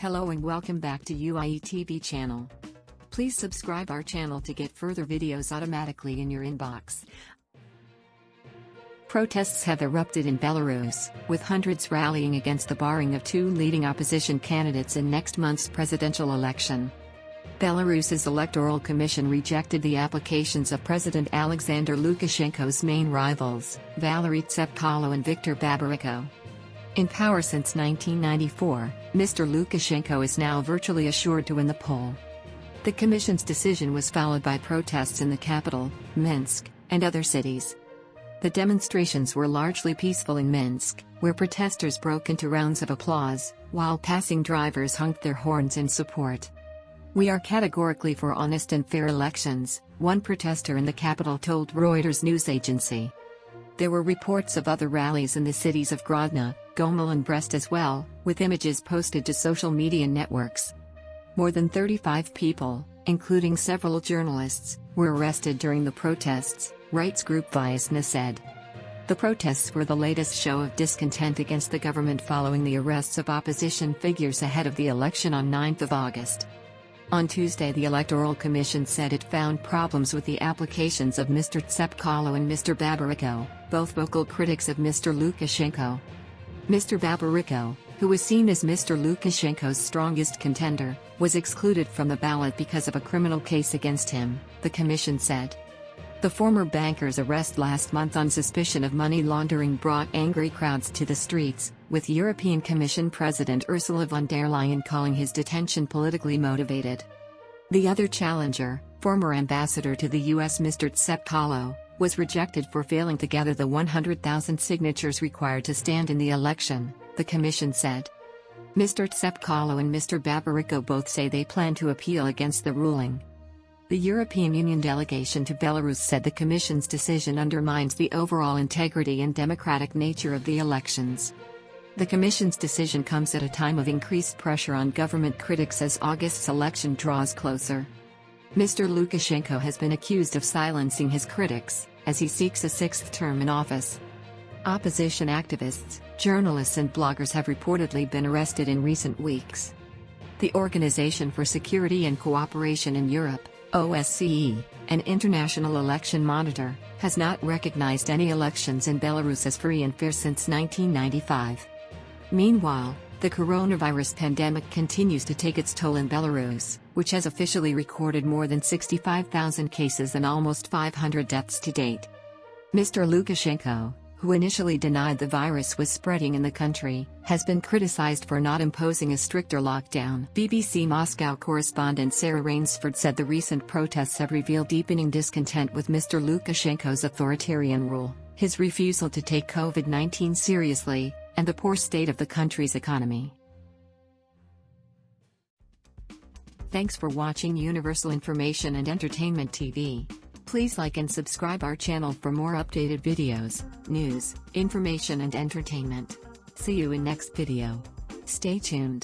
Hello and welcome back to UIE TV channel. Please subscribe our channel to get further videos automatically in your inbox. Protests have erupted in Belarus, with hundreds rallying against the barring of two leading opposition candidates in next month's presidential election. Belarus's electoral commission rejected the applications of President Alexander Lukashenko's main rivals, Valery Tsepkalo and Viktor Babaryko. In power since 1994, Mr. Lukashenko is now virtually assured to win the poll. The commission's decision was followed by protests in the capital, Minsk, and other cities. The demonstrations were largely peaceful in Minsk, where protesters broke into rounds of applause, while passing drivers honked their horns in support. "We are categorically for honest and fair elections," one protester in the capital told Reuters news agency. There were reports of other rallies in the cities of Grodno, Gomel and Brest as well, with images posted to social media networks. More than 35 people, including several journalists, were arrested during the protests, rights group Viasna said. The protests were the latest show of discontent against the government following the arrests of opposition figures ahead of the election on 9 August. On Tuesday, the Electoral Commission said it found problems with the applications of Mr. Tsepkalo and Mr. Babaryko, both vocal critics of Mr. Lukashenko. Mr. Babaryko, who was seen as Mr. Lukashenko's strongest contender, was excluded from the ballot because of a criminal case against him, the commission said. The former banker's arrest last month on suspicion of money laundering brought angry crowds to the streets, with European Commission President Ursula von der Leyen calling his detention politically motivated. The other challenger, former ambassador to the US Mr. Tsepkalo, was rejected for failing to gather the 100,000 signatures required to stand in the election, the commission said. Mr. Tsepkalo and Mr. Babaryko both say they plan to appeal against the ruling. The European Union delegation to Belarus said the Commission's decision undermines the overall integrity and democratic nature of the elections. The Commission's decision comes at a time of increased pressure on government critics as August's election draws closer. Mr. Lukashenko has been accused of silencing his critics, as he seeks a sixth term in office. Opposition activists, journalists and bloggers have reportedly been arrested in recent weeks. The Organization for Security and Cooperation in Europe, OSCE, an international election monitor, has not recognized any elections in Belarus as free and fair since 1995. Meanwhile, the coronavirus pandemic continues to take its toll in Belarus, which has officially recorded more than 65,000 cases and almost 500 deaths to date. Mr. Lukashenko, who initially denied the virus was spreading in the country, has been criticized for not imposing a stricter lockdown. BBC Moscow correspondent Sarah Rainsford said the recent protests have revealed deepening discontent with Mr. Lukashenko's authoritarian rule, his refusal to take COVID-19 seriously, and the poor state of the country's economy. Thanks for watching Universal Information and Entertainment TV. Please like and subscribe our channel for more updated videos, news, information and entertainment. See you in next video. Stay tuned.